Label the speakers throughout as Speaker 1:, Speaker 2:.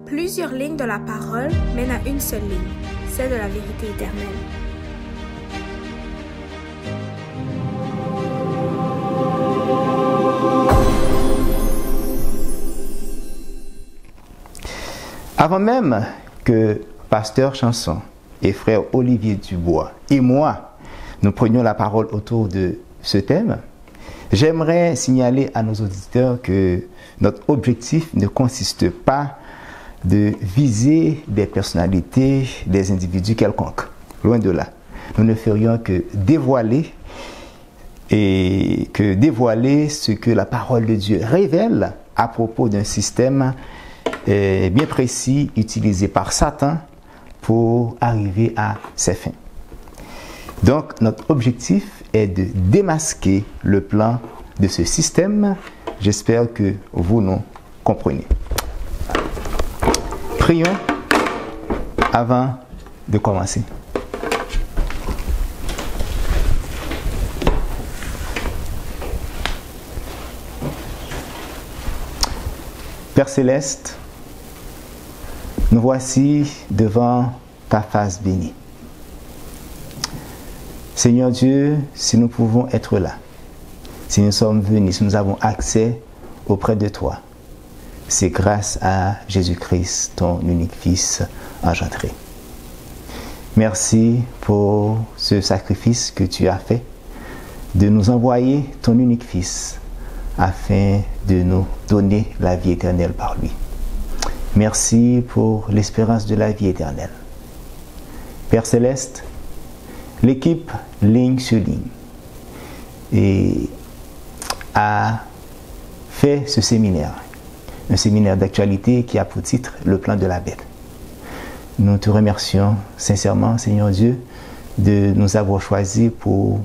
Speaker 1: Plusieurs lignes de la parole mènent à une seule ligne, celle de la vérité éternelle.
Speaker 2: Avant même que Pasteur Chanson et frère Olivier Dubois et moi, nous prenions la parole autour de ce thème, j'aimerais signaler à nos auditeurs que notre objectif ne consiste pas de viser des personnalités, des individus quelconques. Loin de là. Nous ne ferions que dévoiler ce que la parole de Dieu révèle à propos d'un système bien précis utilisé par Satan pour arriver à ses fins. Donc, notre objectif est de démasquer le plan de ce système. J'espère que vous nous comprenez. Prions avant de commencer. Père Céleste, nous voici devant ta face bénie. Seigneur Dieu, si nous pouvons être là, si nous sommes venus, si nous avons accès auprès de toi, c'est grâce à Jésus-Christ, ton unique Fils engendré. Merci pour ce sacrifice que tu as fait, de nous envoyer ton unique Fils, afin de nous donner la vie éternelle par lui. Merci pour l'espérance de la vie éternelle. Père Céleste, l'équipe Ligne sur Ligne a fait ce séminaire, un séminaire d'actualité qui a pour titre Le plan de la bête. Nous te remercions sincèrement, Seigneur Dieu, de nous avoir choisis pour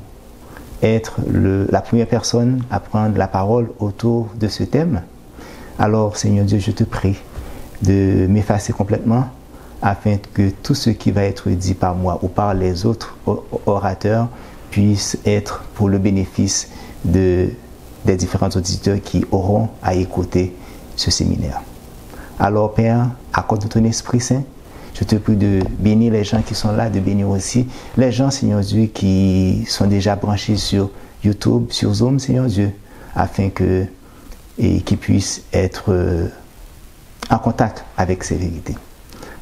Speaker 2: être la première personne à prendre la parole autour de ce thème. Alors, Seigneur Dieu, je te prie de m'effacer complètement afin que tout ce qui va être dit par moi ou par les autres orateurs puisse être pour le bénéfice des différents auditeurs qui auront à écouter ce séminaire. Alors, Père, accorde ton Esprit Saint. Je te prie de bénir les gens qui sont là, de bénir aussi les gens, Seigneur Dieu, qui sont déjà branchés sur YouTube, sur Zoom, Seigneur Dieu, afin qu'ils puissent être en contact avec ces vérités.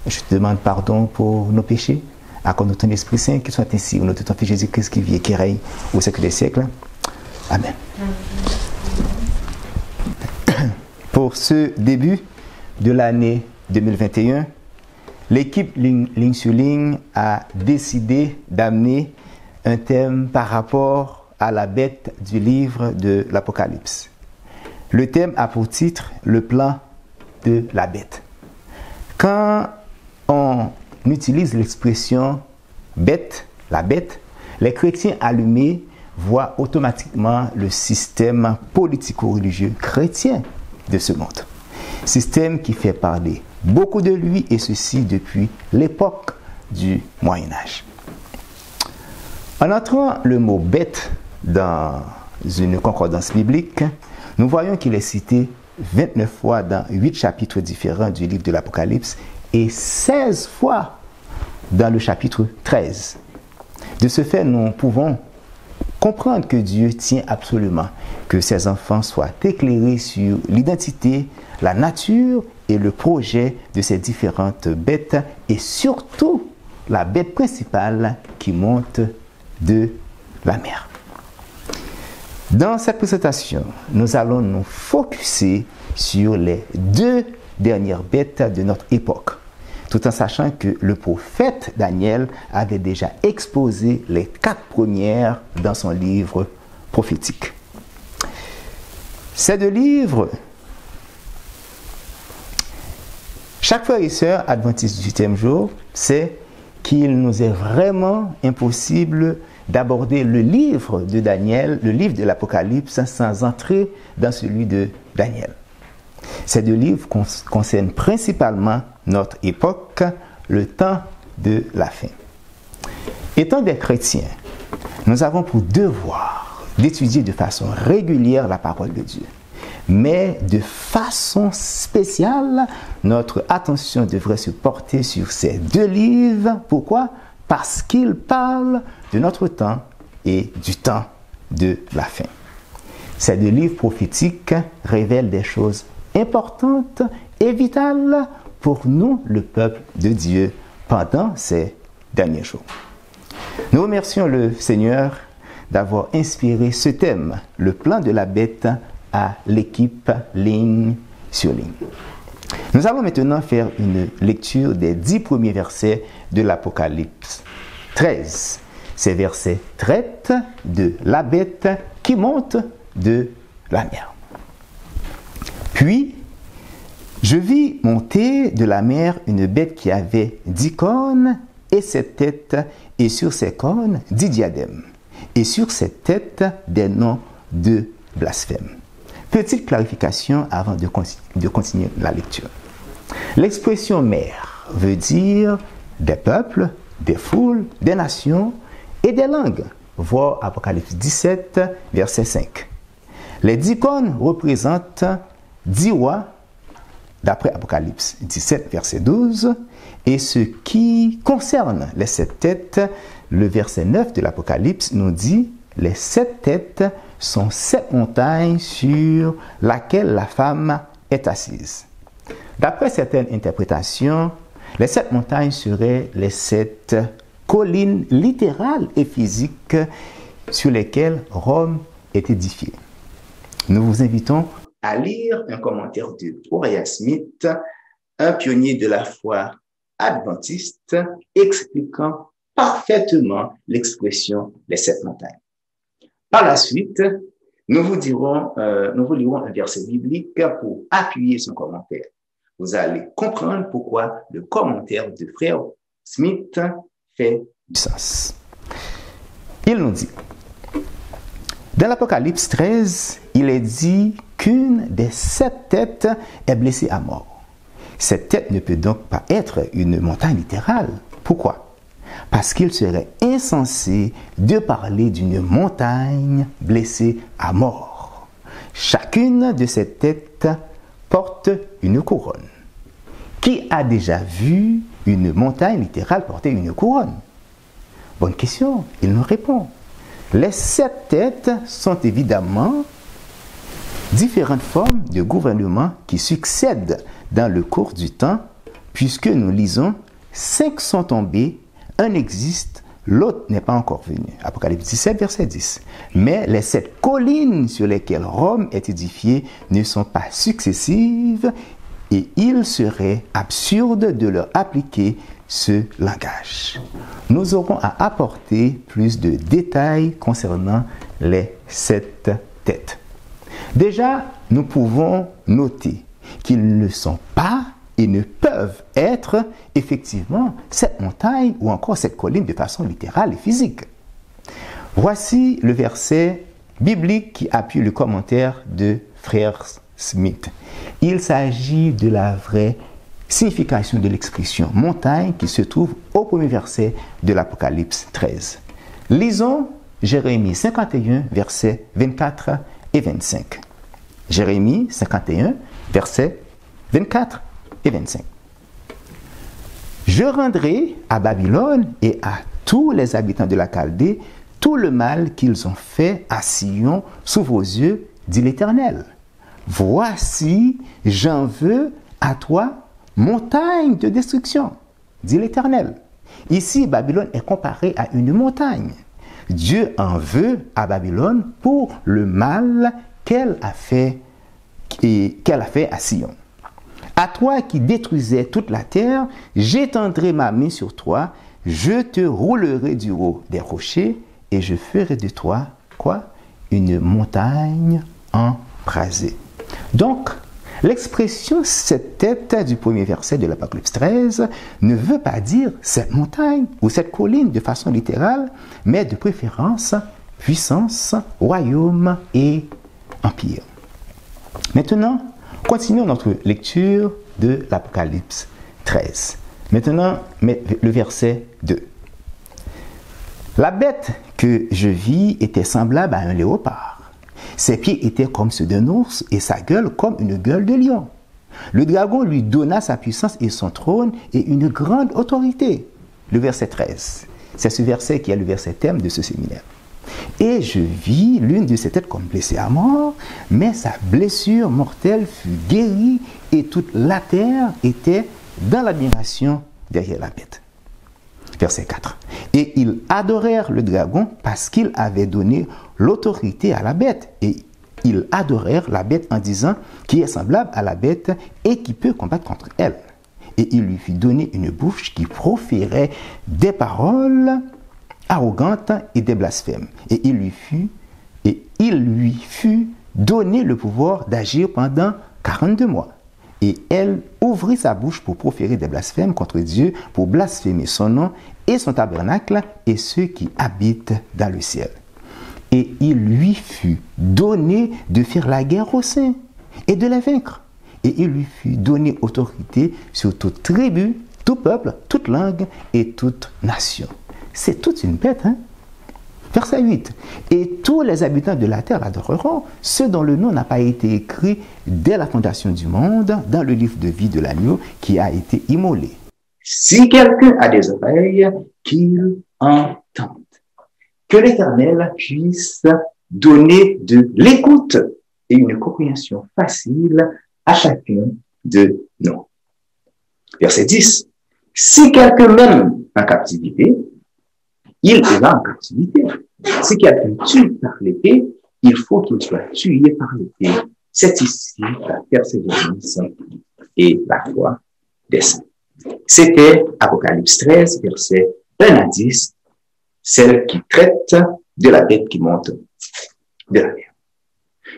Speaker 2: Je te demande pardon pour nos péchés. Accorde ton Esprit Saint, qu'il soit ainsi au nom de ton Fils Jésus-Christ qui vit et qui règne au siècle des siècles. Amen. Pour ce début de l'année 2021, l'équipe Ligne sur Ligne a décidé d'amener un thème par rapport à la bête du livre de l'Apocalypse. Le thème a pour titre « Le plan de la bête ». Quand on utilise l'expression « bête », la bête, les chrétiens allumés voient automatiquement le système politico-religieux chrétien de ce monde. Système qui fait parler beaucoup de lui, et ceci depuis l'époque du Moyen-Âge. En entrant le mot « bête » dans une concordance biblique, nous voyons qu'il est cité 29 fois dans 8 chapitres différents du livre de l'Apocalypse et 16 fois dans le chapitre 13. De ce fait, nous pouvons comprendre que Dieu tient absolument que ses enfants soient éclairés sur l'identité, la nature et le projet de ces différentes bêtes, et surtout la bête principale qui monte de la mer. Dans cette présentation, nous allons nous focuser sur les 2 dernières bêtes de notre époque, tout en sachant que le prophète Daniel avait déjà exposé les 4 premières dans son livre prophétique. Ces 2 livres, chaque frère et sœur adventiste du 8e jour sait qu'il nous est vraiment impossible d'aborder le livre de Daniel, le livre de l'Apocalypse, sans entrer dans celui de Daniel. Ces 2 livres concernent principalement notre époque, le temps de la fin. Étant des chrétiens, nous avons pour devoir d'étudier de façon régulière la parole de Dieu, Mais de façon spéciale, notre attention devrait se porter sur ces deux livres. Pourquoi? Parce qu'ils parlent de notre temps et du temps de la fin. Ces deux livres prophétiques révèlent des choses importantes et vitales pour nous, le peuple de Dieu, pendant ces derniers jours. Nous remercions le Seigneur d'avoir inspiré ce thème, le plan de la bête, à l'équipe ligne sur ligne. Nous allons maintenant faire une lecture des 10 premiers versets de l'Apocalypse 13. Ces versets traitent de la bête qui monte de la mer. Puis, je vis monter de la mer une bête qui avait 10 cornes et 7 têtes, et sur ses cornes 10 diadèmes, et sur ses têtes des noms de blasphème. Petite clarification avant de continuer la lecture. L'expression mer veut dire des peuples, des foules, des nations et des langues. Voir Apocalypse 17, verset 5. Les 10 cornes représentent 10 rois, d'après Apocalypse 17, verset 12. Et ce qui concerne les 7 têtes, le verset 9 de l'Apocalypse nous dit « Les 7 têtes sont 7 montagnes sur laquelle la femme est assise. » D'après certaines interprétations, les 7 montagnes seraient les 7 collines littérales et physiques sur lesquelles Rome est édifiée. Nous vous invitons à lire un commentaire de Uriah Smith, un pionnier de la foi adventiste, expliquant parfaitement l'expression « les 7 montagnes ». Par la suite, nous vous lirons un verset biblique pour appuyer son commentaire. Vous allez comprendre pourquoi le commentaire de frère Smith fait du sens. Il nous dit, dans l'Apocalypse 13, il est dit qu'une des 7 têtes est blessée à mort. Cette tête ne peut donc pas être une montagne littérale. Pourquoi? Parce qu'il serait insensé de parler d'une montagne blessée à mort. Chacune de ces têtes porte une couronne. Qui a déjà vu une montagne littérale porter une couronne? Bonne question, il nous répond. Les 7 têtes sont évidemment différentes formes de gouvernement qui succèdent dans le cours du temps, puisque nous lisons 5 sont tombés, un existe, l'autre n'est pas encore venu. Apocalypse 17, verset 10. Mais les 7 collines sur lesquelles Rome est édifiée ne sont pas successives et il serait absurde de leur appliquer ce langage. Nous aurons à apporter plus de détails concernant les 7 têtes. Déjà, nous pouvons noter qu'ils ne sont pas et ne peuvent être effectivement cette montagne ou encore cette colline de façon littérale et physique. Voici le verset biblique qui appuie le commentaire de frère Smith. Il s'agit de la vraie signification de l'expression montagne qui se trouve au premier verset de l'Apocalypse 13. Lisons Jérémie 51, versets 24 et 25. Jérémie 51, versets 24 et 25. Je rendrai à Babylone et à tous les habitants de la Chaldée tout le mal qu'ils ont fait à Sion sous vos yeux, dit l'Éternel. Voici, j'en veux à toi, montagne de destruction, dit l'Éternel. Ici, Babylone est comparée à une montagne. Dieu en veut à Babylone pour le mal qu'elle a fait à Sion. À toi qui détruisais toute la terre, j'étendrai ma main sur toi, je te roulerai du haut des rochers et je ferai de toi, quoi? Une montagne embrasée. Donc, l'expression cette tête du premier verset de l'Apocalypse 13 ne veut pas dire cette montagne ou cette colline de façon littérale, mais de préférence puissance, royaume et empire. Maintenant, continuons notre lecture de l'Apocalypse 13. Maintenant, le verset 2. La bête que je vis était semblable à un léopard. Ses pieds étaient comme ceux d'un ours et sa gueule comme une gueule de lion. Le dragon lui donna sa puissance et son trône et une grande autorité. Le verset 13. C'est ce verset qui est le verset thème de ce séminaire. Et je vis l'une de ses têtes comme blessée à mort, mais sa blessure mortelle fut guérie et toute la terre était dans l'admiration derrière la bête. Verset 4. Et ils adorèrent le dragon parce qu'il avait donné l'autorité à la bête. Et ils adorèrent la bête en disant qui est semblable à la bête et qui peut combattre contre elle. Et il lui fut donné une bouche qui proférait des paroles arrogantes et des blasphèmes. Et il lui fut donné le pouvoir d'agir pendant 42 mois. Et elle ouvrit sa bouche pour proférer des blasphèmes contre Dieu, pour blasphémer son nom et son tabernacle et ceux qui habitent dans le ciel. Et il lui fut donné de faire la guerre aux saints et de les vaincre. Et il lui fut donné autorité sur toute tribu, tout peuple, toute langue et toute nation. C'est toute une bête, hein? Verset 8. Et tous les habitants de la terre l'adoreront, ceux dont le nom n'a pas été écrit dès la fondation du monde dans le livre de vie de l'agneau qui a été immolé.
Speaker 3: Si quelqu'un a des oreilles, qu'il entende. Que l'Éternel puisse donner de l'écoute et une compréhension facile à chacun de nous. Verset 10. Si quelqu'un mène en captivité, il va en captivité. Si quelqu'un tue par l'épée, il faut qu'il soit tué par l'épée. C'est ici la persévérance et la foi des saints. C'était Apocalypse 13, versets 1 à 10, celle qui traite de la bête qui monte de la mer.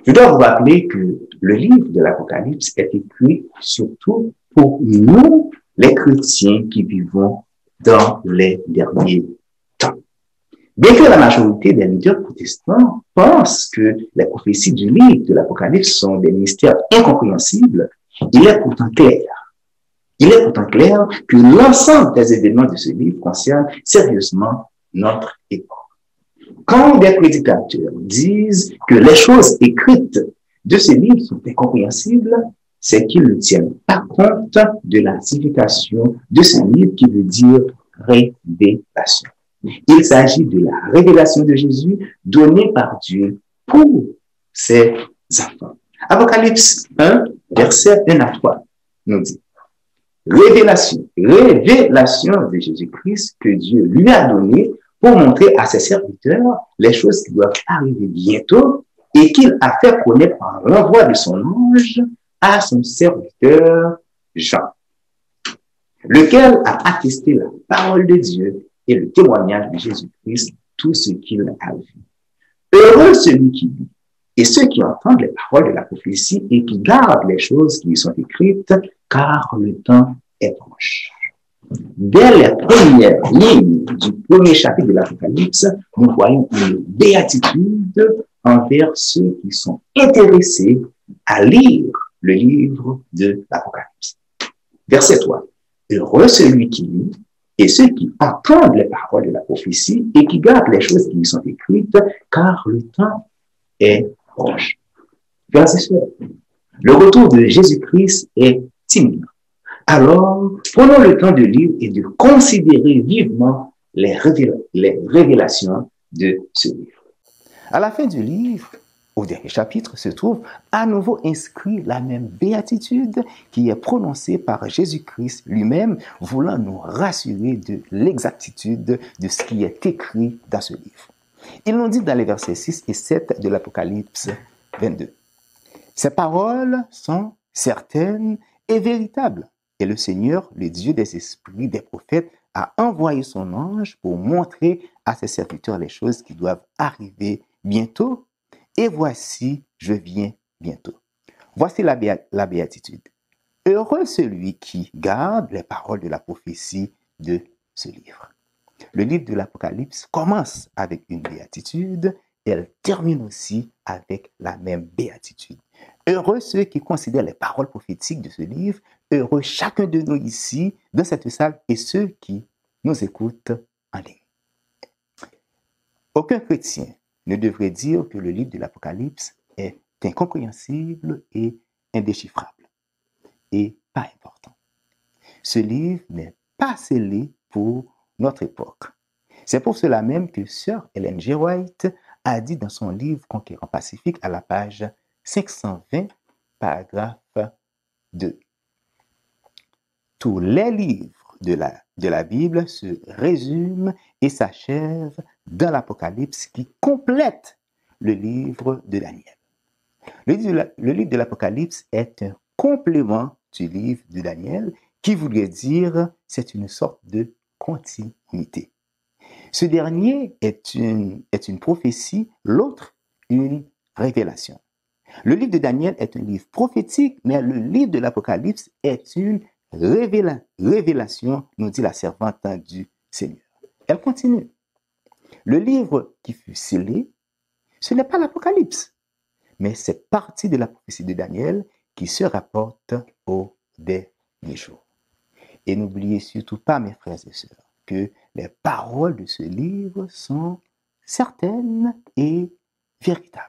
Speaker 3: Je dois vous rappeler que le livre de l'Apocalypse est écrit surtout pour nous, les chrétiens qui vivons dans les derniers temps. Bien que la majorité des leaders protestants pensent que les prophéties du livre de l'Apocalypse sont des mystères incompréhensibles, il est pourtant clair que l'ensemble des événements de ce livre concernent sérieusement notre époque. Quand des prédicateurs disent que les choses écrites de ce livre sont incompréhensibles, c'est qu'ils ne tiennent pas compte de la signification de ce livre qui veut dire révélation. Il s'agit de la révélation de Jésus donnée par Dieu pour ses enfants. Apocalypse 1, verset 1 à 3 nous dit: révélation de Jésus-Christ que Dieu lui a donnée pour montrer à ses serviteurs les choses qui doivent arriver bientôt et qu'il a fait connaître par l'envoi de son ange à son serviteur Jean, lequel a attesté la parole de Dieu et le témoignage de Jésus-Christ, tout ce qu'il a vu. Heureux celui qui lit et ceux qui entendent les paroles de la prophétie et qui gardent les choses qui y sont écrites, car le temps est proche. Dès les premières lignes du premier chapitre de l'Apocalypse, nous voyons une béatitude envers ceux qui sont intéressés à lire le livre de l'Apocalypse. Verset 3. Heureux celui qui lit et ceux qui entendent les paroles de la prophétie et qui gardent les choses qui y sont écrites, car le temps est proche. Frères et sœurs, le retour de Jésus-Christ est imminent. Alors, prenons le temps de lire et de considérer vivement les révélations de ce livre.
Speaker 2: À la fin du livre, au dernier chapitre, se trouve à nouveau inscrit la même béatitude qui est prononcée par Jésus-Christ lui-même, voulant nous rassurer de l'exactitude de ce qui est écrit dans ce livre. Il nous dit dans les versets 6 et 7 de l'Apocalypse 22. Ces paroles sont certaines et véritables. Et le Seigneur, le Dieu des esprits des prophètes, a envoyé son ange pour montrer à ses serviteurs les choses qui doivent arriver bientôt. Et voici, je viens bientôt. Voici la béatitude. Heureux celui qui garde les paroles de la prophétie de ce livre. Le livre de l'Apocalypse commence avec une béatitude, et elle termine aussi avec la même béatitude. Heureux ceux qui considèrent les paroles prophétiques de ce livre, heureux chacun de nous ici, dans cette salle, et ceux qui nous écoutent en ligne. Aucun chrétien ne devrait dire que le livre de l'Apocalypse incompréhensible et indéchiffrable et pas important. Ce livre n'est pas scellé pour notre époque. C'est pour cela même que Sir Ellen G. White a dit dans son livre Conquérant Pacifique à la page 520, paragraphe 2. Tous les livres de la Bible se résument et s'achèvent dans l'Apocalypse qui complète le livre de Daniel. Le livre de l'Apocalypse est un complément du livre de Daniel qui voudrait dire c'est une sorte de continuité. Ce dernier est une prophétie, l'autre une révélation. Le livre de Daniel est un livre prophétique, mais le livre de l'Apocalypse est une révélation, nous dit la servante du Seigneur. Elle continue. Le livre qui fut scellé, ce n'est pas l'Apocalypse, mais c'est partie de la prophétie de Daniel qui se rapporte au dernier jour. Et n'oubliez surtout pas, mes frères et sœurs, que les paroles de ce livre sont certaines et véritables.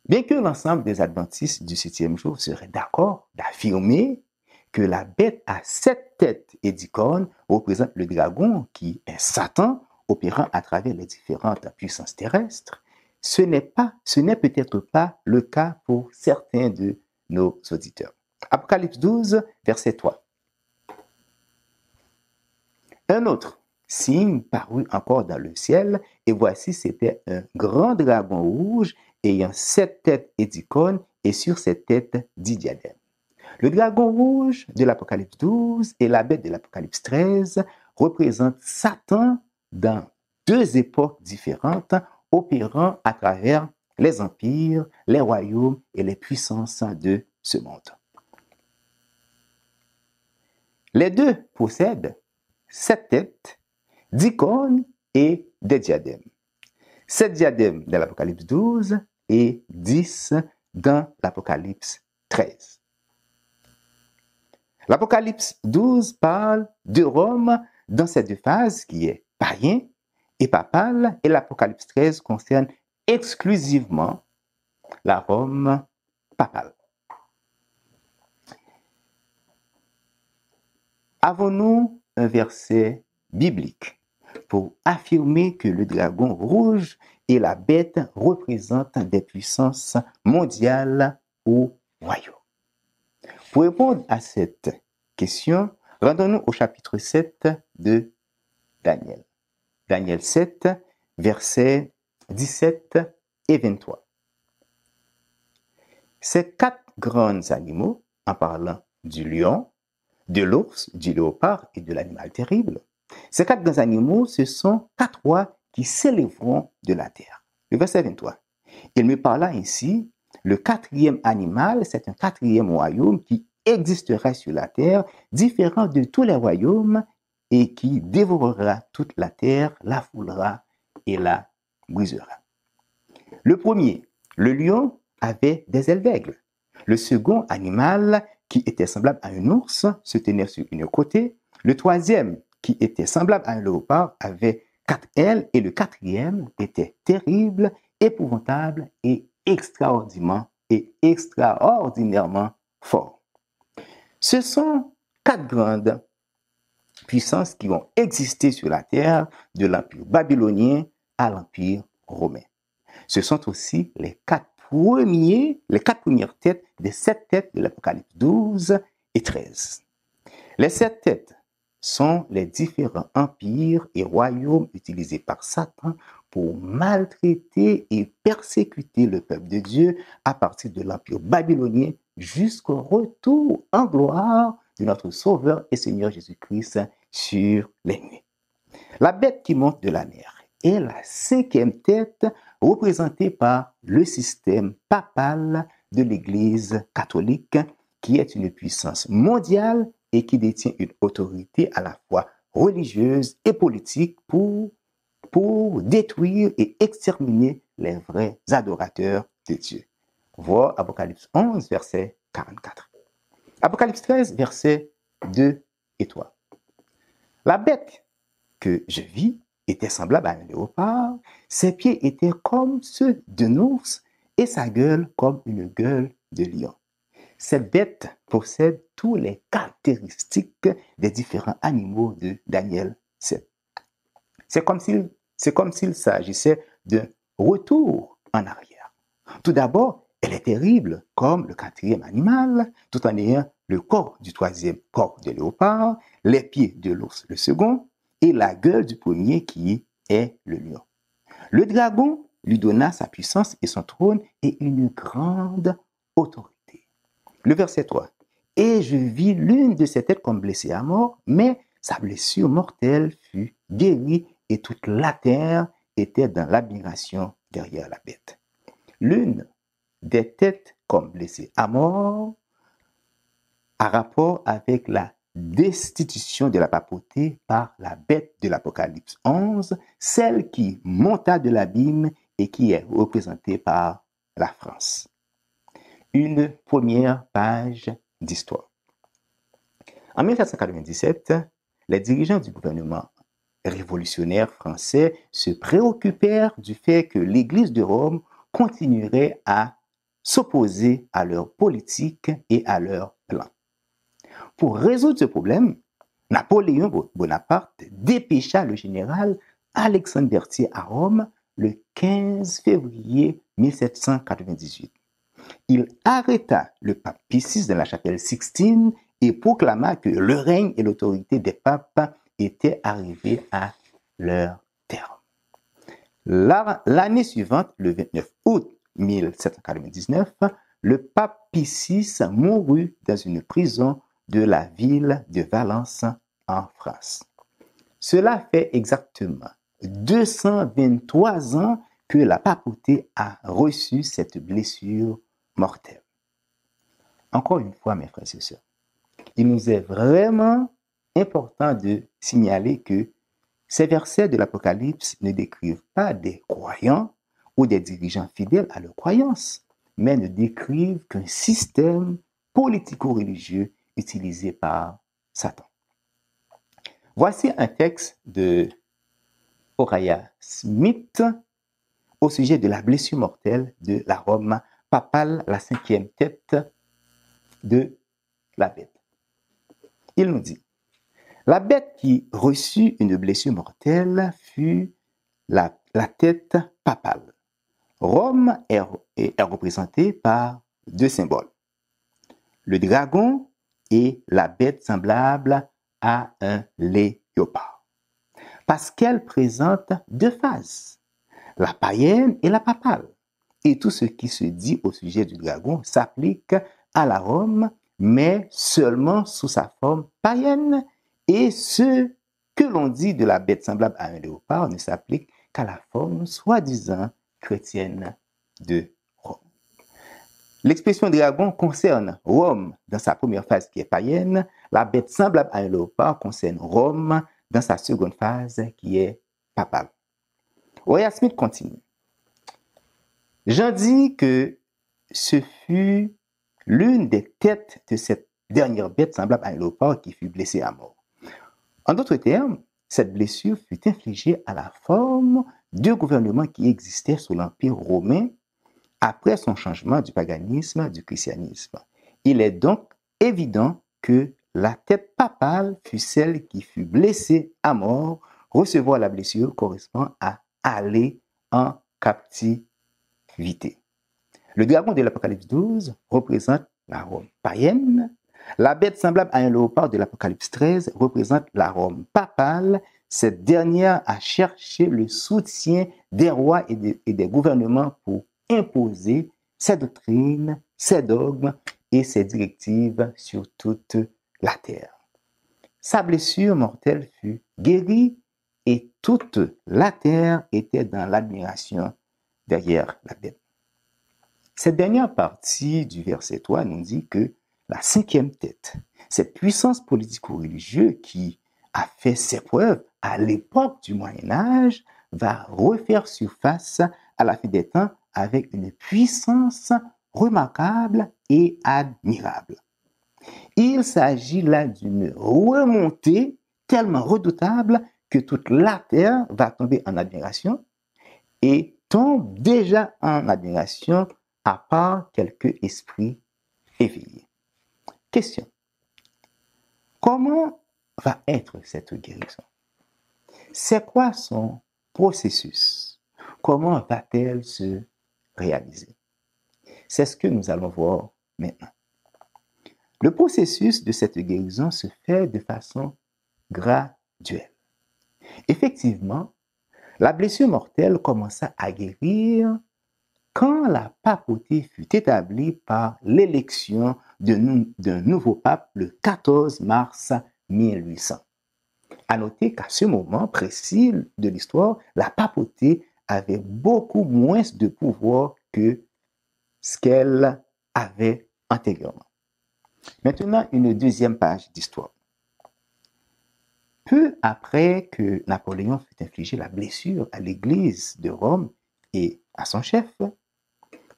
Speaker 2: Bien que l'ensemble des adventistes du 7e jour seraient d'accord d'affirmer que la bête à 7 têtes et 10 cornes représente le dragon qui est Satan opérant à travers les différentes puissances terrestres, ce n'est peut-être pas le cas pour certains de nos auditeurs. Apocalypse 12, verset 3. Un autre signe parut encore dans le ciel, et voici c'était un grand dragon rouge ayant 7 têtes et 10 cornes, et sur ses têtes 10 diadèmes. Le dragon rouge de l'Apocalypse 12 et la bête de l'Apocalypse 13 représentent Satan dans 2 époques différentes, opérant à travers les empires, les royaumes et les puissances de ce monde. Les 2 possèdent 7 têtes, 10 cornes et des diadèmes. 7 diadèmes dans l'Apocalypse 12 et 10 dans l'Apocalypse 13. L'Apocalypse 12 parle de Rome dans ces 2 phases qui est païen et papal, et l'Apocalypse 13 concerne exclusivement la Rome papale. Avons-nous un verset biblique pour affirmer que le dragon rouge et la bête représentent des puissances mondiales ou royaumes? Pour répondre à cette question, rendons-nous au chapitre 7 de Daniel. Daniel 7, versets 17 et 23. Ces 4 grands animaux, en parlant du lion, de l'ours, du léopard et de l'animal terrible, ces 4 grands animaux, ce sont 4 rois qui s'élèveront de la terre. Le verset 23. Il me parla ainsi, le 4e animal, c'est un 4e royaume qui existera sur la terre, différent de tous les royaumes, et qui dévorera toute la terre, la foulera et la brisera. Le premier, le lion, avait des ailes d'aigle. Le second animal, qui était semblable à un ours, se tenait sur une côté. Le 3e, qui était semblable à un léopard, avait 4 ailes, et le 4e était terrible, épouvantable et extraordinairement fort. Ce sont 4 grandes puissances qui vont exister sur la terre, de l'empire babylonien à l'empire romain. Ce sont aussi les 4 premières têtes des 7 têtes de l'Apocalypse 12 et 13. Les 7 têtes sont les différents empires et royaumes utilisés par Satan pour maltraiter et persécuter le peuple de Dieu à partir de l'empire babylonien jusqu'au retour en gloire de notre Sauveur et Seigneur Jésus-Christ sur les nuées. La bête qui monte de la mer est la 5e tête représentée par le système papal de l'Église catholique, qui est une puissance mondiale et qui détient une autorité à la fois religieuse et politique pour détruire et exterminer les vrais adorateurs de Dieu. Voir Apocalypse 11, verset 44. Apocalypse 13, versets 2 et 3. La bête que je vis était semblable à un léopard, ses pieds étaient comme ceux d'un ours et sa gueule comme une gueule de lion. Cette bête possède toutes les caractéristiques des différents animaux de Daniel 7. C'est comme s'il s'agissait d'un retour en arrière. Tout d'abord, elle est terrible comme le quatrième animal, tout en ayant le corps du troisième corps de léopard, les pieds de l'ours le second et la gueule du premier qui est le lion. Le dragon lui donna sa puissance et son trône et une grande autorité. Le verset 3. Et je vis l'une de ses têtes comme blessée à mort, mais sa blessure mortelle fut guérie et toute la terre était dans l'admiration derrière la bête. L'une des têtes comme blessée à mort a rapport avec la destitution de la papauté par la bête de l'Apocalypse 11, celle qui monta de l'abîme et qui est représentée par la France. Une première page d'histoire. En 1797, les dirigeants du gouvernement révolutionnaire français se préoccupèrent du fait que l'Église de Rome continuerait à s'opposer à leur politique et à leurs plans. Pour résoudre ce problème, Napoléon Bonaparte dépêcha le général Alexandre Berthier à Rome le 15 février 1798. Il arrêta le pape Pie VI dans la chapelle Sixtine et proclama que le règne et l'autorité des papes étaient arrivés à leur terme. L'année suivante, le 29 août 1799, le pape Pie VI mourut dans une prison de la ville de Valence en France. Cela fait exactement 223 ans que la papauté a reçu cette blessure mortelle. Encore une fois, mes frères et sœurs, il nous est vraiment important de signaler que ces versets de l'Apocalypse ne décrivent pas des croyants ou des dirigeants fidèles à leurs croyances, mais ne décrivent qu'un système politico-religieux utilisé par Satan. Voici un texte de Uriah Smith au sujet de la blessure mortelle de la Rome papale, la cinquième tête de la bête. Il nous dit: la bête qui reçut une blessure mortelle fut la tête papale. Rome est représentée par deux symboles: le dragon et la bête semblable à un léopard, parce qu'elle présente deux faces, la païenne et la papale. Et tout ce qui se dit au sujet du dragon s'applique à la Rome, mais seulement sous sa forme païenne, et ce que l'on dit de la bête semblable à un léopard ne s'applique qu'à la forme soi-disant chrétienne de Rome. L'expression dragon concerne Rome dans sa première phase qui est païenne. La bête semblable à un léopard concerne Rome dans sa seconde phase qui est papale. Uriah Smith continue. J'en dis que ce fut l'une des têtes de cette dernière bête semblable à un léopard qui fut blessée à mort. En d'autres termes, cette blessure fut infligée à la forme de gouvernement qui existait sous l'Empire romain après son changement du paganisme du christianisme. Il est donc évident que la tête papale fut celle qui fut blessée à mort. Recevoir la blessure correspond à aller en captivité. Le dragon de l'Apocalypse 12 représente la Rome païenne. La bête semblable à un léopard de l'Apocalypse 13 représente la Rome papale. Cette dernière a cherché le soutien des rois et des gouvernements pour imposer ses doctrines, ses dogmes et ses directives sur toute la terre. Sa blessure mortelle fut guérie et toute la terre était dans l'admiration derrière la bête. Cette dernière partie du verset 3 nous dit que la cinquième tête, cette puissance politico-religieuse qui a fait ses preuves à l'époque du Moyen-Âge, va refaire surface à la fin des temps avec une puissance remarquable et admirable. Il s'agit là d'une remontée tellement redoutable que toute la terre va tomber en admiration et tombe déjà en admiration à part quelques esprits éveillés. Question. Comment va être cette guérison? C'est quoi son processus? Comment va-t-elle se réaliser? C'est ce que nous allons voir maintenant. Le processus de cette guérison se fait de façon graduelle. Effectivement, la blessure mortelle commença à guérir quand la papauté fut établie par l'élection d'un nouveau pape le 14 mars 1800. À noter qu'à ce moment précis de l'histoire, la papauté avait beaucoup moins de pouvoir que ce qu'elle avait antérieurement. Maintenant, une deuxième page d'histoire. Peu après que Napoléon fut infligé la blessure à l'Église de Rome et à son chef,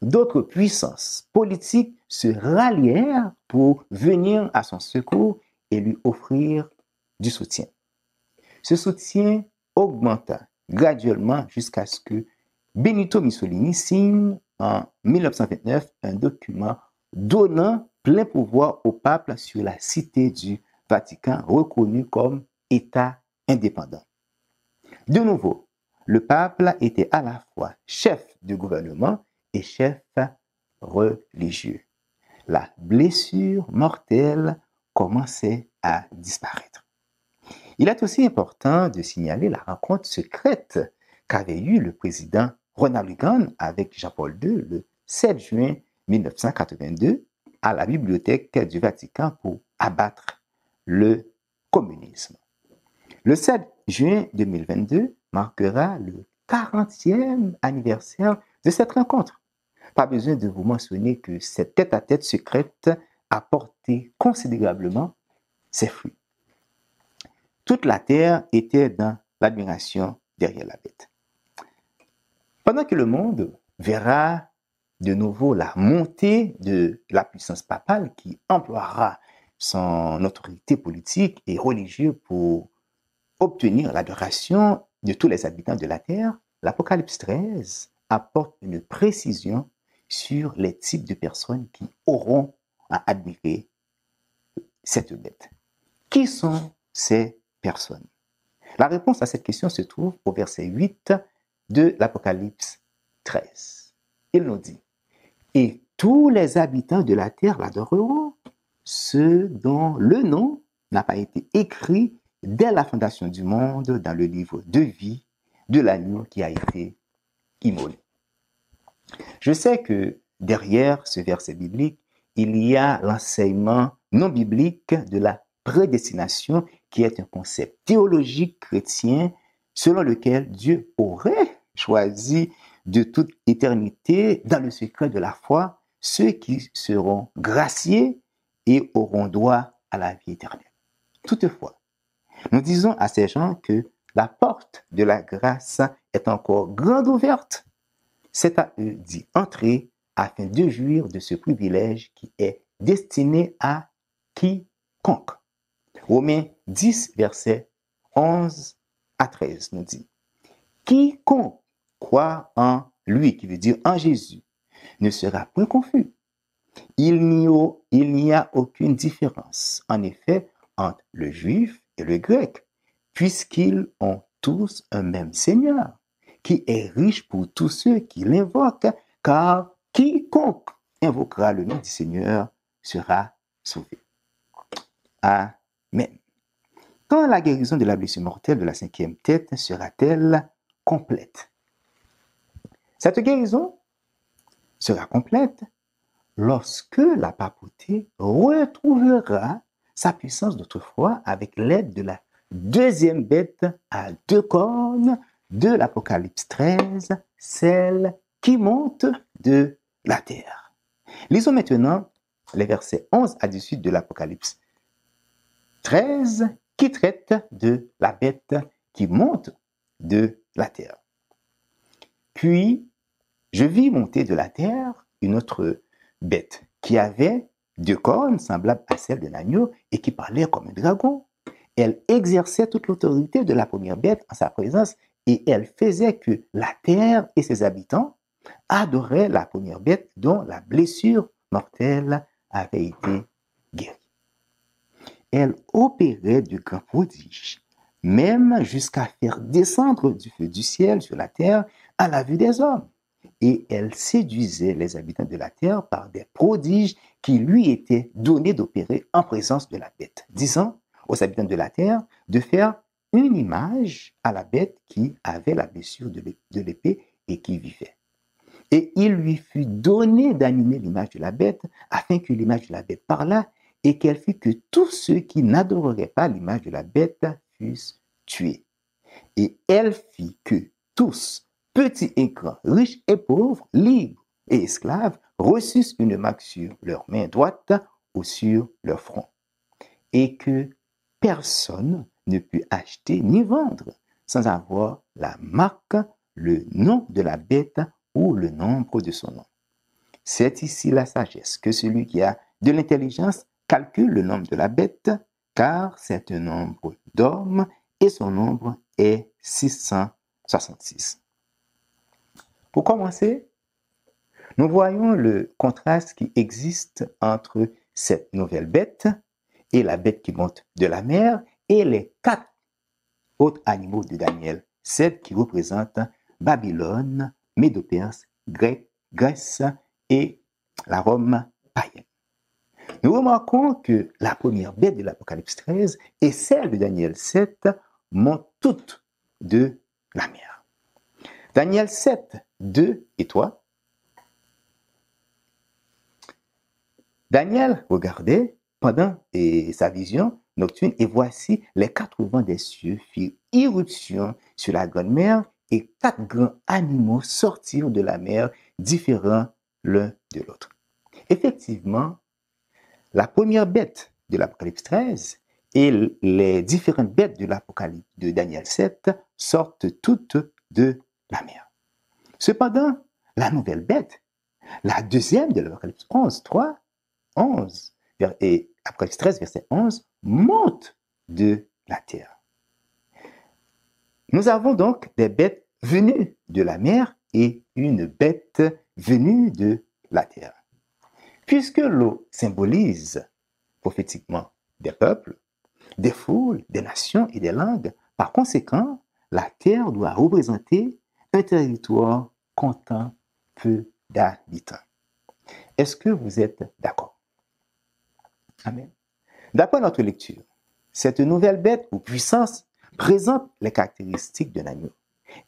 Speaker 2: d'autres puissances politiques se rallièrent pour venir à son secours et lui offrir du soutien. Ce soutien augmenta graduellement jusqu'à ce que Benito Mussolini signe en 1929 un document donnant plein pouvoir au pape sur la cité du Vatican reconnue comme État indépendant. De nouveau, le pape était à la fois chef de gouvernement et chef religieux. La blessure mortelle commençait à disparaître. Il est aussi important de signaler la rencontre secrète qu'avait eue le président Ronald Reagan avec Jean-Paul II le 7 juin 1982 à la bibliothèque du Vatican pour abattre le communisme. Le 7 juin 2022 marquera le 40e anniversaire de cette rencontre. Pas besoin de vous mentionner que cette tête-à-tête secrète a porté considérablement ses fruits. Toute la terre était dans l'admiration derrière la bête. Pendant que le monde verra de nouveau la montée de la puissance papale qui emploiera son autorité politique et religieuse pour obtenir l'adoration de tous les habitants de la terre, l'Apocalypse 13 apporte une précision sur les types de personnes qui auront à admirer cette bête. Qui sont ces personnes? La réponse à cette question se trouve au verset 8 de l'Apocalypse 13. Il nous dit: et tous les habitants de la terre l'adoreront, ceux dont le nom n'a pas été écrit dès la fondation du monde dans le livre de vie de l'agneau qui a été immolé. Je sais que derrière ce verset biblique, il y a l'enseignement non biblique de la prédestination qui est un concept théologique chrétien selon lequel Dieu aurait choisi de toute éternité dans le secret de la foi ceux qui seront graciés et auront droit à la vie éternelle. Toutefois, nous disons à ces gens que la porte de la grâce est encore grande ouverte. C'est à eux d'y entrer afin de jouir de ce privilège qui est destiné à quiconque. Romains 10, versets 11 à 13 nous dit: quiconque croit en lui, qui veut dire en Jésus, ne sera point confus. Il n'y a aucune différence, en effet, entre le juif et le grec, puisqu'ils ont tous un même Seigneur, qui est riche pour tous ceux qui l'invoquent, car quiconque invoquera le nom du Seigneur sera sauvé. Amen. Quand la guérison de la blessure mortelle de la 5e tête sera-t-elle complète? Cette guérison sera complète lorsque la papauté retrouvera sa puissance d'autrefois avec l'aide de la deuxième bête à 2 cornes de l'Apocalypse 13, celle qui monte de la terre. Lisons maintenant les versets 11 à 18 de l'Apocalypse 13 qui traite de la bête qui monte de la terre. Puis, je vis monter de la terre une autre bête qui avait 2 cornes semblables à celles d'un agneau et qui parlait comme un dragon. Elle exerçait toute l'autorité de la première bête en sa présence et elle faisait que la terre et ses habitants adorait la première bête dont la blessure mortelle avait été guérie. Elle opérait de grands prodiges, même jusqu'à faire descendre du feu du ciel sur la terre à la vue des hommes. Et elle séduisait les habitants de la terre par des prodiges qui lui étaient donnés d'opérer en présence de la bête, disant aux habitants de la terre de faire une image à la bête qui avait la blessure de l'épée et qui vivait. Et il lui fut donné d'animer l'image de la bête, afin que l'image de la bête parlât, et qu'elle fit que tous ceux qui n'adoreraient pas l'image de la bête fussent tués. Et elle fit que tous, petits et grands, riches et pauvres, libres et esclaves, reçussent une marque sur leur main droite ou sur leur front, et que personne ne put acheter ni vendre sans avoir la marque, le nom de la bête ou le nombre de son nom. C'est ici la sagesse que celui qui a de l'intelligence calcule le nombre de la bête, car c'est un nombre d'hommes et son nombre est 666. Pour commencer, nous voyons le contraste qui existe entre cette nouvelle bête et la bête qui monte de la mer et les 4 autres animaux de Daniel 7 qui représentent Babylone, Médo-Perse, Grèce et la Rome païenne. Nous remarquons que la première bête de l'Apocalypse 13 et celle de Daniel 7 montent toutes de la mer. Daniel 7, 2 et 3. Daniel regardait pendant sa vision nocturne et voici les 4 vents des cieux firent irruption sur la grande mer et 4 grands animaux sortirent de la mer différents l'un de l'autre. Effectivement, la première bête de l'Apocalypse 13 et les différentes bêtes de l'Apocalypse de Daniel 7 sortent toutes de la mer. Cependant, la nouvelle bête, la deuxième de l'Apocalypse 11, et Apocalypse 13, verset 11, monte de la terre. Nous avons donc des bêtes venues de la mer et une bête venue de la terre. Puisque l'eau symbolise prophétiquement des peuples, des foules, des nations et des langues, par conséquent, la terre doit représenter un territoire comptant peu d'habitants. Est-ce que vous êtes d'accord? Amen. D'après notre lecture, cette nouvelle bête ou puissance présente les caractéristiques d'un agneau.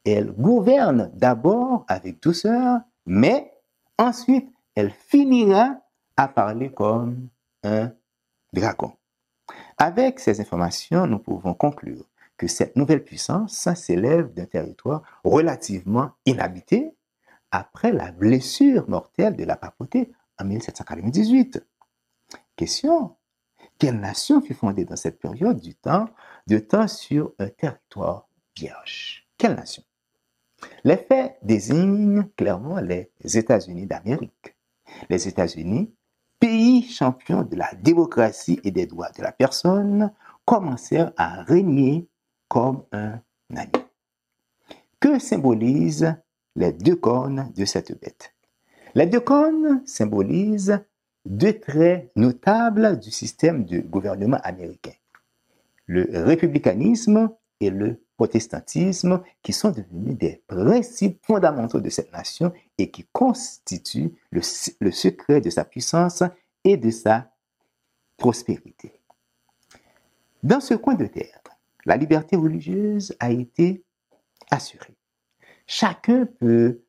Speaker 2: Elle gouverne d'abord avec douceur, mais ensuite, elle finira à parler comme un dragon. Avec ces informations, nous pouvons conclure que cette nouvelle puissance s'élève d'un territoire relativement inhabité après la blessure mortelle de la papauté en 1798. Question: quelle nation fut fondée dans cette période de temps sur un territoire vierge? Quelle nation? Les faits désignent clairement les États-Unis d'Amérique. Les États-Unis, pays champion de la démocratie et des droits de la personne, commencèrent à régner comme un agneau. Que symbolisent les 2 cornes de cette bête? Les 2 cornes symbolisent 2 traits notables du système de gouvernement américain: le républicanisme et le protestantisme, qui sont devenus des principes fondamentaux de cette nation et qui constituent le secret de sa puissance et de sa prospérité. Dans ce coin de terre, la liberté religieuse a été assurée. Chacun peut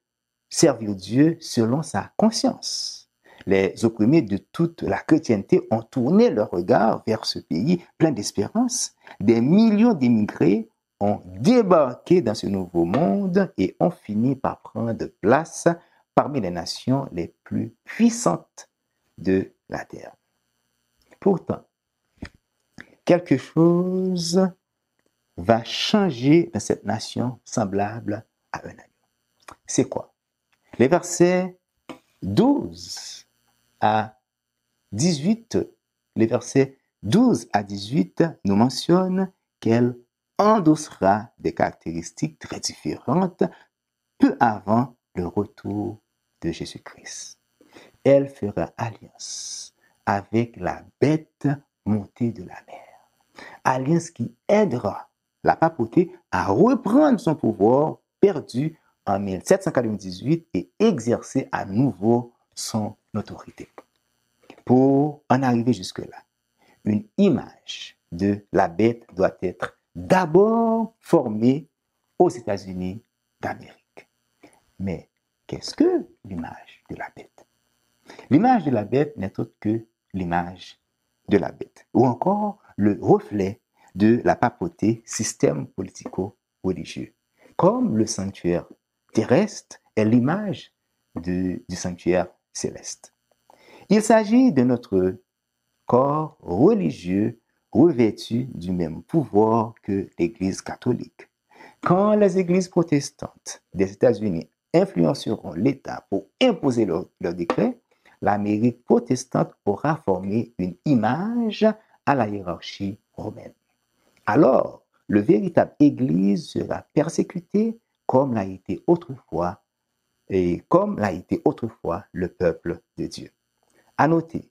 Speaker 2: servir Dieu selon sa conscience. Les opprimés de toute la chrétienté ont tourné leur regard vers ce pays plein d'espérance. Des millions d'immigrés ont débarqué dans ce nouveau monde et ont fini par prendre place parmi les nations les plus puissantes de la terre. Pourtant, quelque chose va changer dans cette nation semblable à un agneau. C'est quoi? Les versets 12 à 18, les versets 12 à 18 nous mentionnent qu'elle endossera des caractéristiques très différentes peu avant le retour de Jésus-Christ. Elle fera alliance avec la bête montée de la mer. Alliance qui aidera la papauté à reprendre son pouvoir perdu en 1798 et exercer à nouveau son autorité. Pour en arriver jusque-là, une image de la bête doit être d'abord formée aux États-Unis d'Amérique. Mais qu'est-ce que l'image de la bête? L'image de la bête n'est autre que l'image de la bête, ou encore le reflet de la papauté, système politico-religieux. Comme le sanctuaire terrestre est l'image du sanctuaire céleste. Il s'agit de notre corps religieux revêtu du même pouvoir que l'Église catholique. Quand les églises protestantes des États-Unis influenceront l'État pour imposer leur décret, l'Amérique protestante aura formé une image à la hiérarchie romaine. Alors, le véritable Église sera persécutée comme l'a été autrefois le peuple de Dieu. À noter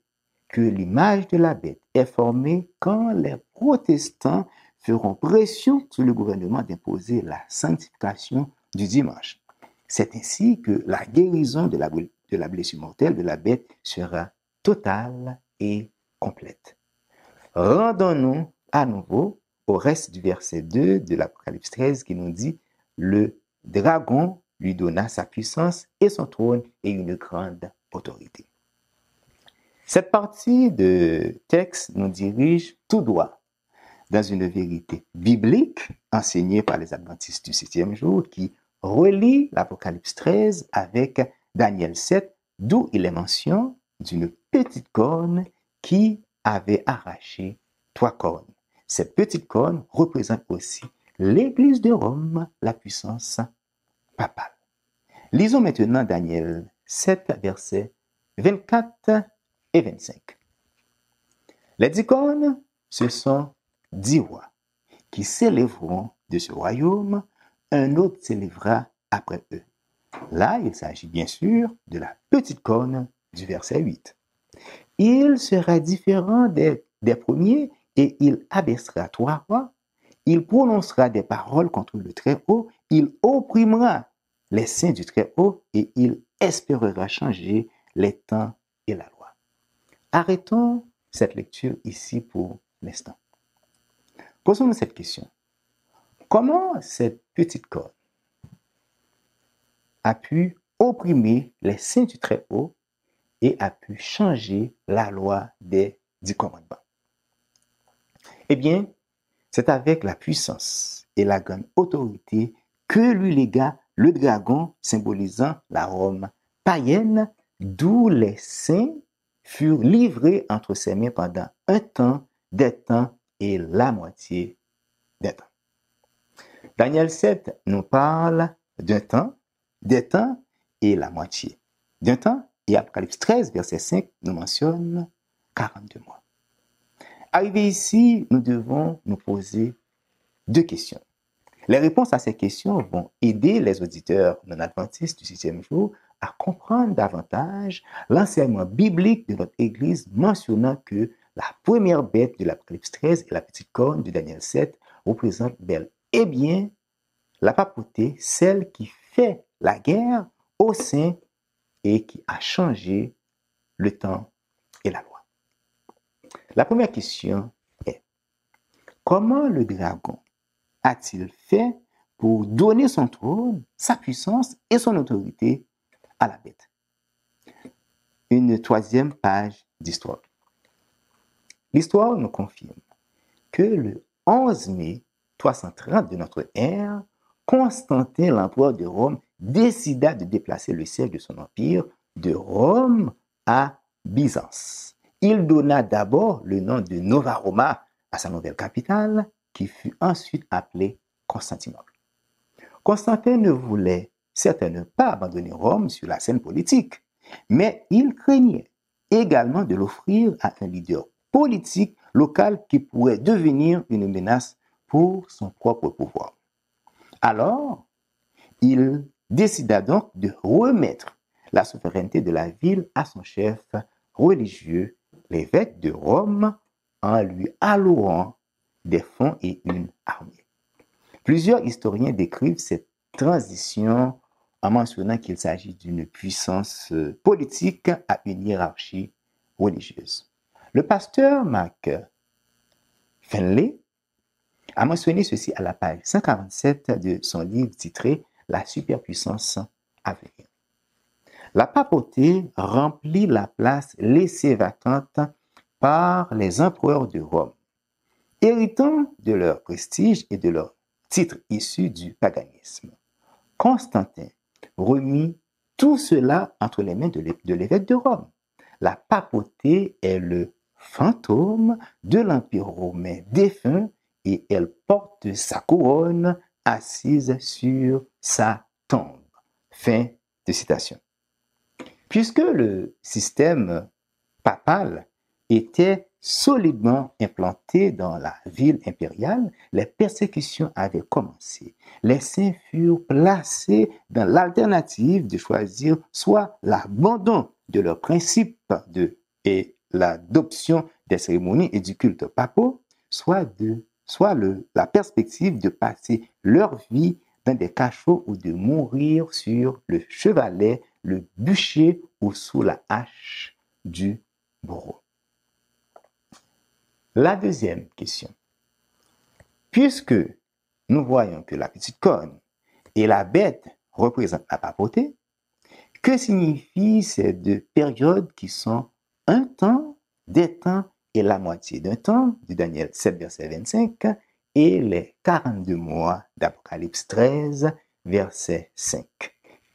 Speaker 2: que l'image de la bête est formée quand les protestants feront pression sur le gouvernement d'imposer la sanctification du dimanche. C'est ainsi que la guérison de la blessure mortelle de la bête sera totale et complète. Rendons-nous à nouveau au reste du verset 2 de l'Apocalypse 13 qui nous dit « Le dragon lui donna sa puissance et son trône et une grande autorité. » Cette partie de texte nous dirige tout droit dans une vérité biblique enseignée par les adventistes du 7e jour qui relie l'Apocalypse 13 avec Daniel 7, d'où il est mention d'une petite corne qui avait arraché 3 cornes. Cette petite corne représente aussi l'Église de Rome, la puissance papale. Lisons maintenant Daniel 7, versets 24 et 25. Les 10 cornes, ce sont 10 rois qui s'élèveront de ce royaume, un autre s'élèvera après eux. Là, il s'agit bien sûr de la petite corne du verset 8. Il sera différent des premiers et il abaissera 3 rois. Il prononcera des paroles contre le Très-Haut. Il opprimera les saints du Très-Haut et il espérera changer les temps et la loi. Arrêtons cette lecture ici pour l'instant. Posons-nous cette question. Comment cette petite corne a pu opprimer les saints du Très-Haut et a pu changer la loi des 10 commandements? Eh bien, c'est avec la puissance et la grande autorité que lui légua le dragon symbolisant la Rome païenne, d'où les saints furent livrés entre ses mains pendant un temps, des temps et la moitié des temps. Daniel 7 nous parle d'un temps, des temps et la moitié d'un temps, et Apocalypse 13, verset 5 nous mentionne 42 mois. Arrivé ici, nous devons nous poser 2 questions. Les réponses à ces questions vont aider les auditeurs non-adventistes du 6e jour à comprendre davantage l'enseignement biblique de notre Église mentionnant que la première bête de l'Apocalypse 13 et la petite corne de Daniel 7 représentent bel et bien la papauté, celle qui fait la guerre aux saints et qui a changé le temps et la loi. La première question est, comment le dragon a-t-il fait pour donner son trône, sa puissance et son autorité à la bête? Une 3e page d'histoire. L'histoire nous confirme que le 11 mai 330 de notre ère, Constantin, l'empereur de Rome, décida de déplacer le siège de son empire de Rome à Byzance. Il donna d'abord le nom de Nova Roma à sa nouvelle capitale, qui fut ensuite appelée Constantinople. Constantin ne voulait certainement pas abandonner Rome sur la scène politique, mais il craignait également de l'offrir à un leader politique local qui pourrait devenir une menace pour son propre pouvoir. Alors, il décida donc de remettre la souveraineté de la ville à son chef religieux, l'évêque de Rome, en lui allouant des fonds et une armée. Plusieurs historiens décrivent cette transition en mentionnant qu'il s'agit d'une puissance politique à une hiérarchie religieuse. Le pasteur Mark Finlay a mentionné ceci à la page 147 de son livre titré « La superpuissance à venir ». La papauté remplit la place laissée vacante par les empereurs de Rome, héritant de leur prestige et de leurs titres issus du paganisme. Constantin remit tout cela entre les mains de l'évêque de Rome. La papauté est le fantôme de l'Empire romain défunt et elle porte sa couronne assise sur sa tombe. Fin de citation. Puisque le système papal était solidement implanté dans la ville impériale, les persécutions avaient commencé. Les saints furent placés dans l'alternative de choisir soit l'abandon de leurs principes et l'adoption des cérémonies et du culte papaux, soit la perspective de passer leur vie dans des cachots ou de mourir sur le chevalet, le bûcher ou sous la hache du bourreau. La deuxième question. Puisque nous voyons que la petite corne et la bête représentent la papauté, que signifient ces deux périodes qui sont un temps, des temps et la moitié d'un temps, de Daniel 7, verset 25, et les 42 mois d'Apocalypse 13, verset 5?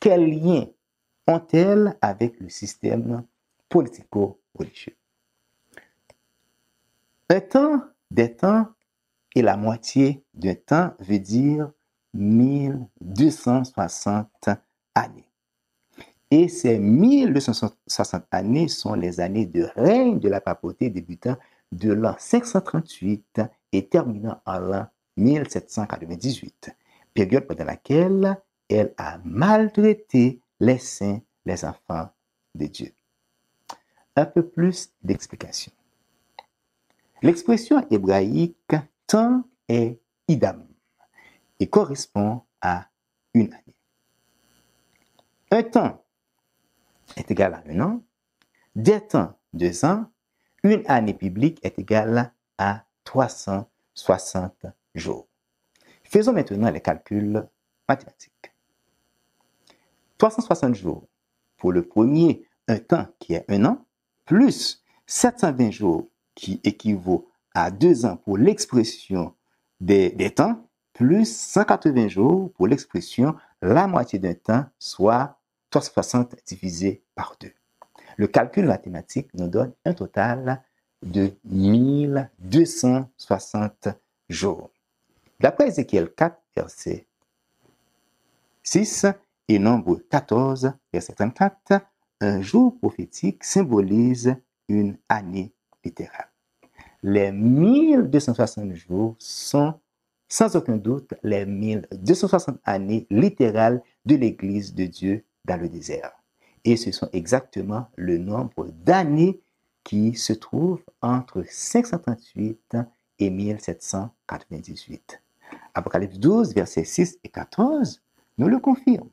Speaker 2: Quel lien ont-elles avec le système politico-religieux? Un temps, des temps et la moitié d'un temps veut dire 1260 années. Et ces 1260 années sont les années de règne de la papauté débutant de l'an 538 et terminant en l'an 1798, période pendant laquelle elle a maltraité les saints, les enfants de Dieu. Un peu plus d'explication. L'expression hébraïque « temps » est « idam » et correspond à une année. Un temps est égal à un an, des temps, 2 ans, une année biblique est égale à 360 jours. Faisons maintenant les calculs mathématiques. 360 jours pour le premier, un temps qui est un an, plus 720 jours qui équivaut à 2 ans pour l'expression des temps, plus 180 jours pour l'expression la moitié d'un temps, soit 360 divisé par 2. Le calcul mathématique nous donne un total de 1260 jours. D'après Ézéchiel 4, verset 6 et Nombre 14, verset 34, un jour prophétique symbolise une année littérale. Les 1260 jours sont sans aucun doute les 1260 années littérales de l'Église de Dieu dans le désert. Et ce sont exactement le nombre d'années qui se trouvent entre 538 et 1798. Apocalypse 12, versets 6 et 14 nous le confirment.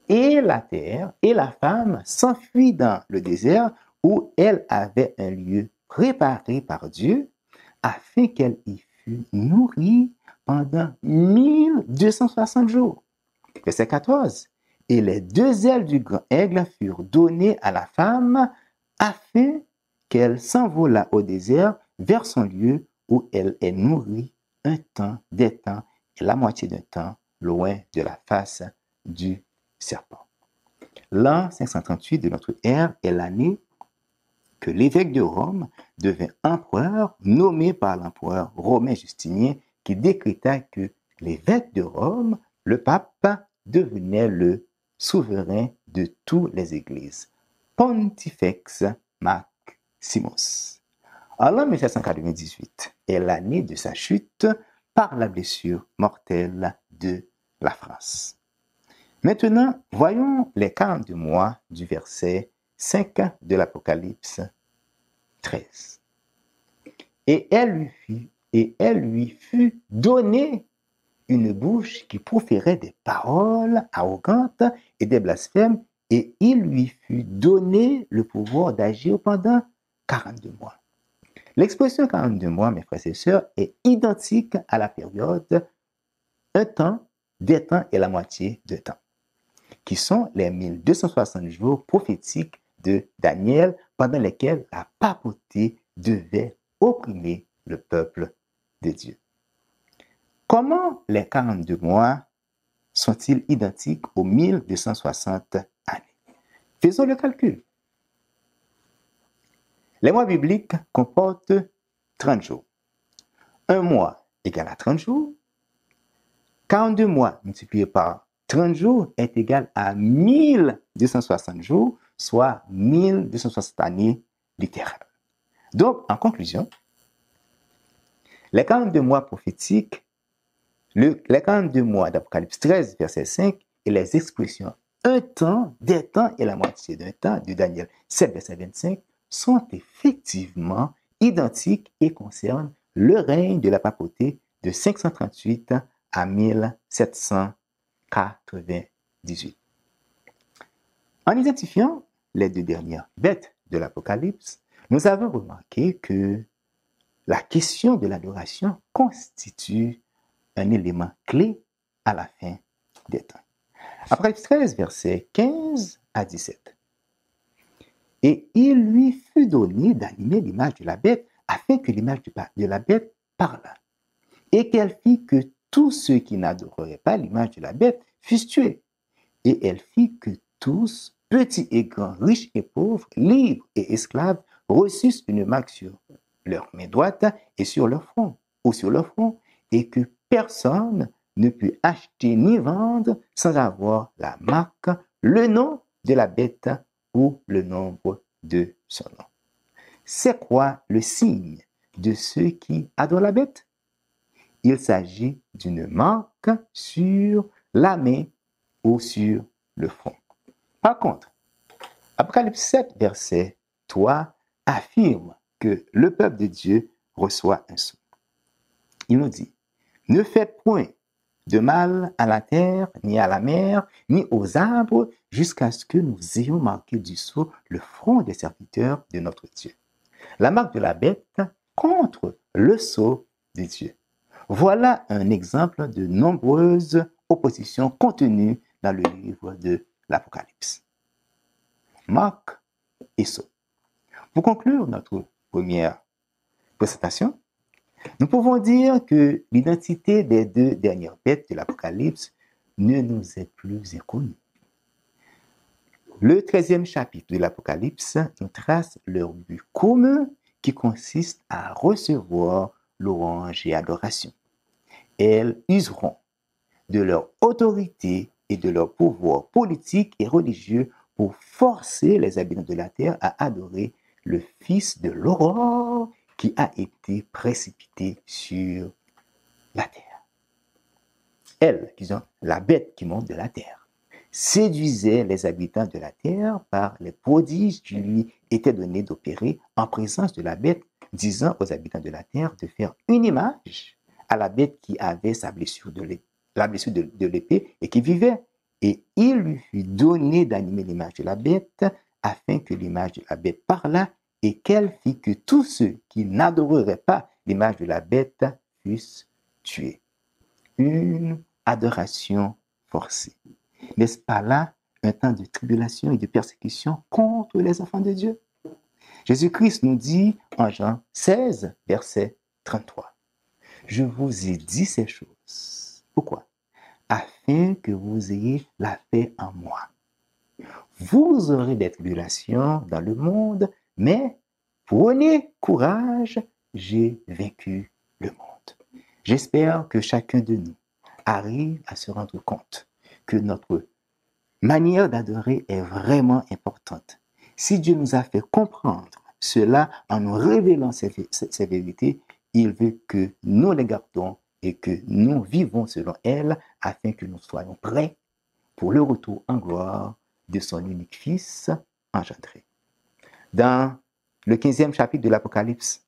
Speaker 2: Et la terre et la femme s'enfuient dans le désert où elle avait un lieu préparé par Dieu afin qu'elle y fût nourrie pendant 1260 jours. Verset 14. Et les 2 ailes du grand aigle furent données à la femme afin qu'elle s'envolât au désert vers son lieu où elle est nourrie un temps, des temps et la moitié d'un temps loin de la face du serpent. L'an 538 de notre ère est l'année que l'évêque de Rome devint empereur, nommé par l'empereur romain Justinien, qui décréta que l'évêque de Rome, le pape, devenait le souverain de toutes les églises. Pontifex Maximus. En l'an 1798 est l'année de sa chute par la blessure mortelle de la France. Maintenant, voyons les 42 mois du verset 5 de l'Apocalypse 13. Et elle lui fut donnée une bouche qui proférait des paroles arrogantes et des blasphèmes, et il lui fut donné le pouvoir d'agir pendant 42 mois. L'expression 42 mois, mes frères et sœurs, est identique à la période un temps, des temps et la moitié de temps, qui sont les 1260 jours prophétiques de Daniel, pendant lesquels la papauté devait opprimer le peuple de Dieu. Comment les 42 mois sont-ils identiques aux 1260 années? Faisons le calcul. Les mois bibliques comportent 30 jours. Un mois égale à 30 jours. 42 mois multiplié par 30 jours est égal à 1260 jours, soit 1260 années littérales. Donc, en conclusion, les 42 mois prophétiques, les 42 mois d'Apocalypse 13, verset 5, et les expressions un temps, des temps et la moitié d'un temps de Daniel 7, verset 25, sont effectivement identiques et concernent le règne de la papauté de 538 à 1798. En identifiant les deux dernières bêtes de l'Apocalypse, nous avons remarqué que la question de l'adoration constitue un élément clé à la fin des temps. Apocalypse 13, versets 15 à 17. Et il lui fut donné d'animer l'image de la bête, afin que l'image de la bête parlât, et qu'elle fit que tous ceux qui n'adoreraient pas l'image de la bête fussent tués. Et elle fit que tous, petits et grands, riches et pauvres, libres et esclaves, reçussent une marque sur leur main droite et sur leur front, et que personne ne put acheter ni vendre sans avoir la marque, le nom de la bête ou le nombre de son nom. C'est quoi le signe de ceux qui adorent la bête? Il s'agit d'une marque sur la main ou sur le front. Par contre, Apocalypse 7, verset 3, affirme que le peuple de Dieu reçoit un sceau. Il nous dit, « Ne faites point de mal à la terre, ni à la mer, ni aux arbres, jusqu'à ce que nous ayons marqué du sceau le front des serviteurs de notre Dieu. » La marque de la bête contre le sceau de Dieu. Voilà un exemple de nombreuses oppositions contenues dans le livre de l'Apocalypse. Marque et sceau. Pour conclure notre première présentation, nous pouvons dire que l'identité des deux dernières bêtes de l'Apocalypse ne nous est plus inconnue. Le 13e chapitre de l'Apocalypse nous trace leur but commun qui consiste à recevoir louange et adoration. Elles useront de leur autorité et de leur pouvoir politique et religieux pour forcer les habitants de la terre à adorer le Fils de l'aurore qui a été précipité sur la terre. Elle, disons, la bête qui monte de la terre, séduisait les habitants de la terre par les prodiges qui lui étaient donnés d'opérer en présence de la bête, disant aux habitants de la terre de faire une image à la bête qui avait sa blessure de l'épée et qui vivait. Et il lui fut donné d'animer l'image de la bête, afin que l'image de la bête parlât, et qu'elle fit que tous ceux qui n'adoreraient pas l'image de la bête fussent tués. Une adoration forcée. N'est-ce pas là un temps de tribulation et de persécution contre les enfants de Dieu? Jésus-Christ nous dit en Jean 16, verset 33, « Je vous ai dit ces choses. » Pourquoi? Afin que vous ayez la paix en moi. Vous aurez des tribulations dans le monde, mais prenez courage, j'ai vaincu le monde. J'espère que chacun de nous arrive à se rendre compte que notre manière d'adorer est vraiment importante. Si Dieu nous a fait comprendre cela en nous révélant ces vérités, il veut que nous les gardons et que nous vivons selon elles afin que nous soyons prêts pour le retour en gloire de son unique Fils engendré. Dans le 15e chapitre de l'Apocalypse,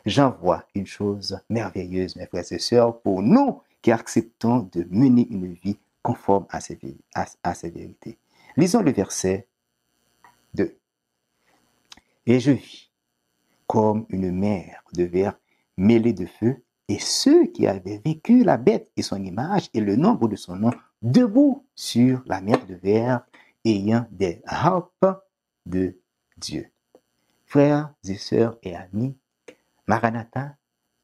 Speaker 2: Jean voit une chose merveilleuse, mes frères et sœurs, pour nous qui acceptons de mener une vie conforme à ces vérités. Lisons le verset 2. Et je vis comme une mer de verre mêlée de feu, et ceux qui avaient vaincu la bête et son image et le nombre de son nom, debout sur la mer de verre, ayant des harpes de Dieu. Frères et sœurs et amis, Maranatha,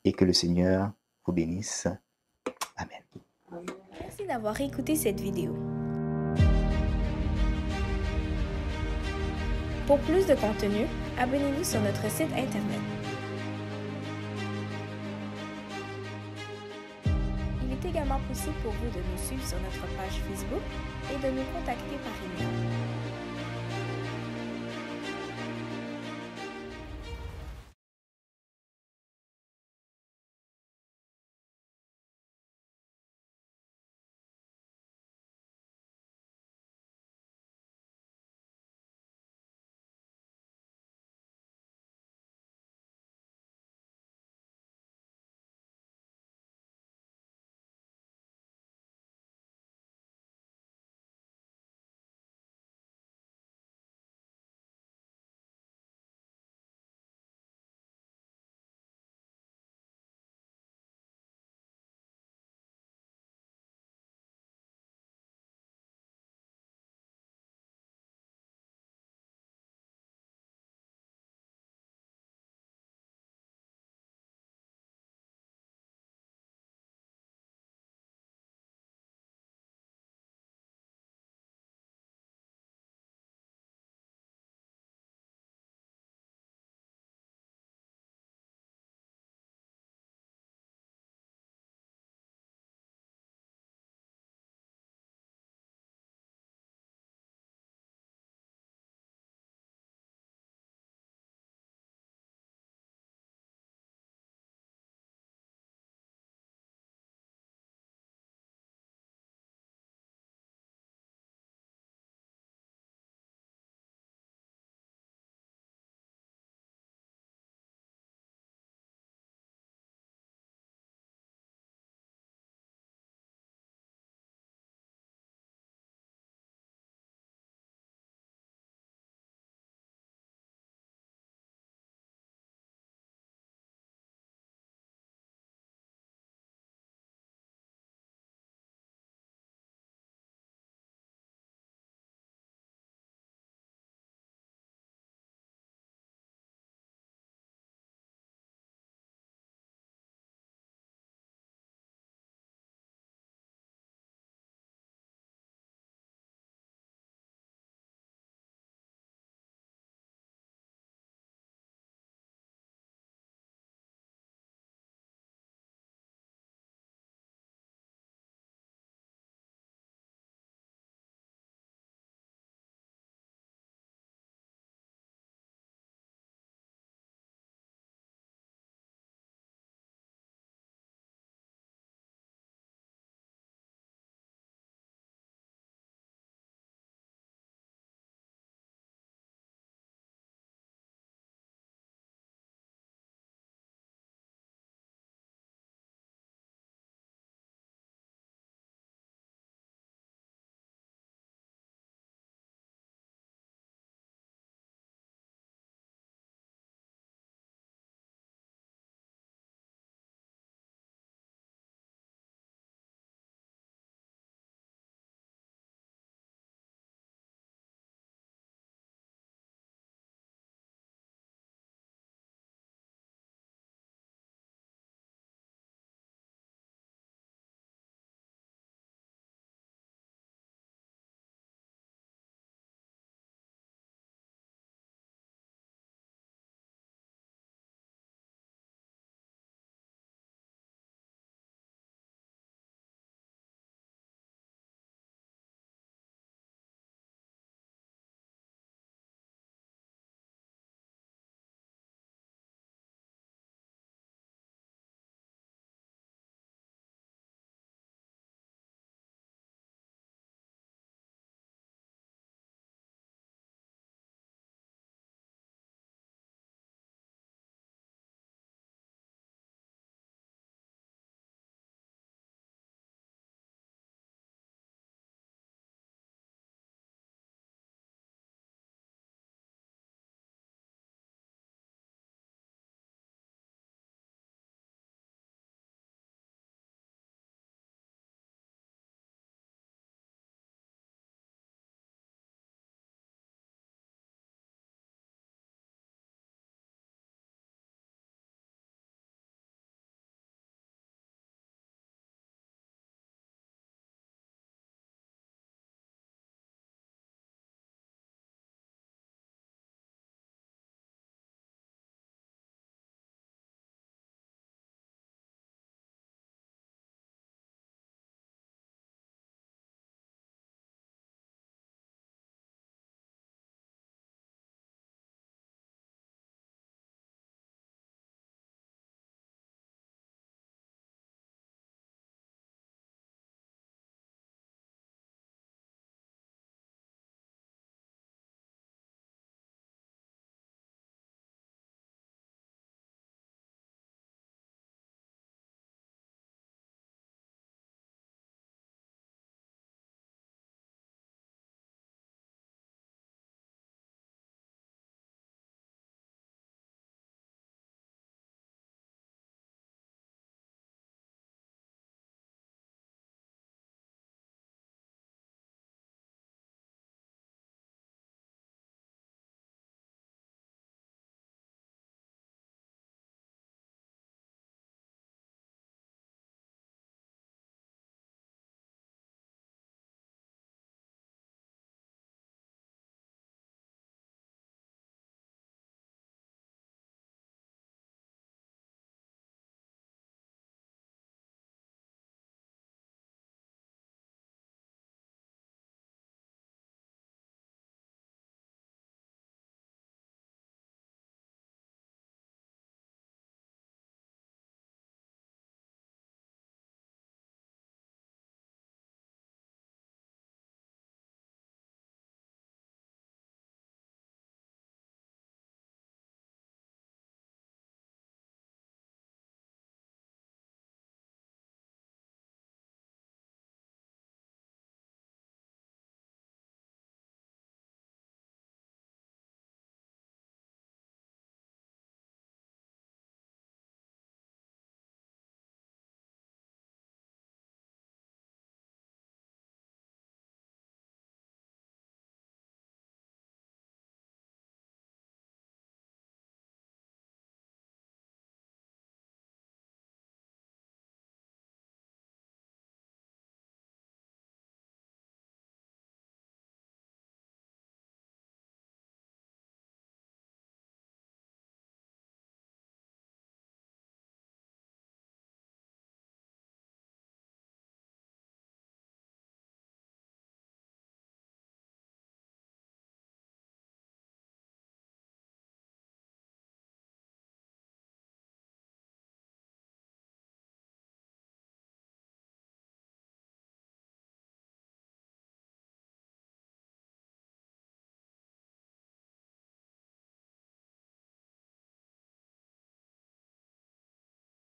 Speaker 2: et que le Seigneur vous bénisse. Amen.
Speaker 1: Merci d'avoir écouté cette vidéo. Pour plus de contenu, abonnez-vous sur notre site internet. Il est également possible pour vous de nous suivre sur notre page Facebook et de nous contacter par email.